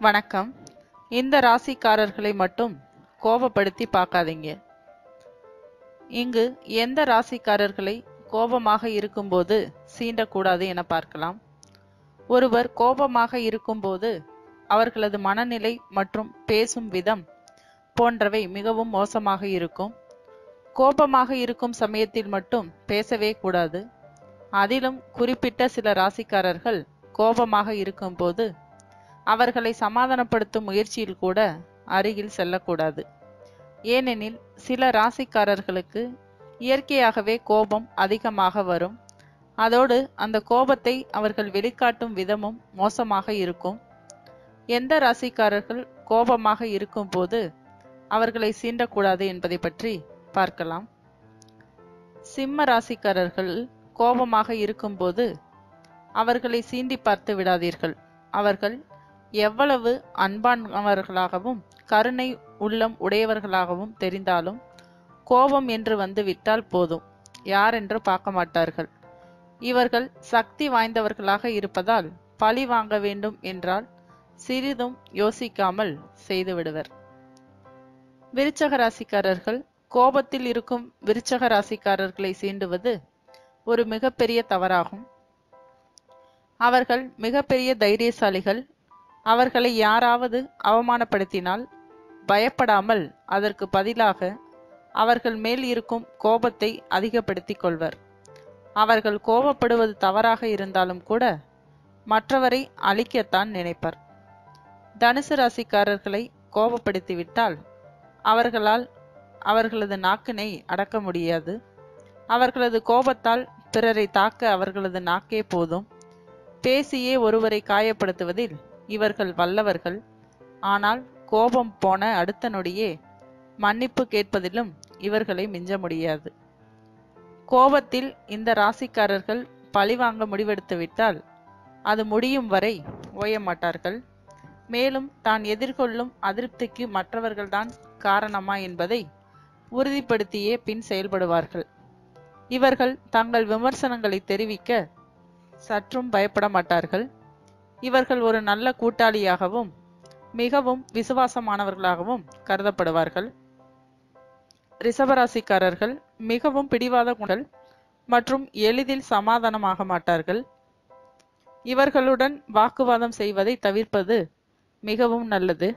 வணக்கம். இந்த ராசிக்காரர்களை மட்டும் கோபப்படுத்தி பார்க்காதீங்க. இங்கு எந்த ராசிக்காரர்களை கோபமாக இருக்கும்போது சீண்டக்கூடாது என பார்க்கலாம். ஒருவர் கோபமாக இருக்கும்போது அவர்களது மனநிலை மற்றும் பேசும் விதம் போன்றவை மிகவும் மோசமாக இருக்கும். கோபமாக இருக்கும் சமயத்தில் மட்டும் பேசவே கூடாது. அதிலும் குறிப்பிட்ட சில ராசிக்காரர்கள் கோபமாக இருக்கும்போது அவர்களை சமாதானப்படுத்தும் முயற்சியில் கூட அருகில் செல்லக்கூடாது. ஏனெனில் சில ராசிக்காரர்களுக்கு இயற்கையாகவே கோபம் அதிகமாக வரும். அதோடு அந்த கோபத்தை அவர்கள் வெளிக்காட்டும் விதமும் மோசமாக இருக்கும். எந்த ராசிக்காரர்கள் கோபமாக இருக்கும்போது அவர்களை சீண்டக்கூடாது என்பதை பற்றி பார்க்கலாம். சிம்ம ராசிக்காரர்கள் கோபமாக இருக்கும்போது அவர்களை சீண்டி பார்த்து விடாதீர்கள். அவர்கள் எவ்வளவு அன்பானவர்களாகவும் கருணை உள்ளம் உடையவர்களாகவும் தெரிந்தாலும் கோபம் என்று வந்து விட்டால் போதும், யாரென்று பார்க்க மாட்டார்கள். இவர்கள் சக்தி வாய்ந்தவர்களாக இருப்பதால் பழி வாங்க வேண்டும் என்றால் சிறிதும் யோசிக்காமல் செய்துவிடுவர். விருச்சக ராசிக்காரர்கள் கோபத்தில் இருக்கும் விருச்சக ராசிக்காரர்களை சீண்டுவது ஒரு மிகப்பெரிய தவறாகும். அவர்கள் மிகப்பெரிய தைரியசாலிகள். அவர்களை யாராவது அவமானப்படுத்தினால் பயப்படாமல் அதற்கு பதிலாக அவர்கள் மேல் இருக்கும் கோபத்தை அதிகப்படுத்திக் கொள்வர். அவர்கள் கோபப்படுவது தவறாக இருந்தாலும் கூட மற்றவரை அழிக்கத்தான் நினைப்பர். தனுசு ராசிக்காரர்களை கோபப்படுத்திவிட்டால் அவர்களால் அவர்களது நாக்கினை அடக்க முடியாது. அவர்களது கோபத்தால் பிறரை தாக்க அவர்களது நாக்கே போதும். பேசியே ஒருவரை காயப்படுத்துவதில் இவர்கள் வல்லவர்கள். ஆனால் கோபம் போன அடுத்த நொடியே மன்னிப்பு கேட்பதிலும் இவர்களை மிஞ்ச முடியாது. கோபத்தில் இந்த ராசிக்காரர்கள் பழிவாங்க முடிவெடுத்துவிட்டால் அது முடியும் வரை ஓய மாட்டார்கள். மேலும் தான் எதிர்கொள்ளும் அதிருப்திக்கு மற்றவர்கள்தான் காரணமா என்பதை உறுதிப்படுத்தியே பின் செயல்படுவார்கள். இவர்கள் தங்கள் விமர்சனங்களை தெரிவிக்க சற்றும் பயப்பட மாட்டார்கள். இவர்கள் ஒரு நல்ல கூட்டாளியாகவும் மிகவும் விசுவாசமானவர்களாகவும் கருதப்படுவார்கள். ரிஷபராசிக்காரர்கள் மிகவும் பிடிவாத குணல் மற்றும் எளிதில் சமாதானமாக மாட்டார்கள். இவர்களுடன் வாக்குவாதம் செய்வதை தவிர்ப்பது மிகவும் நல்லது.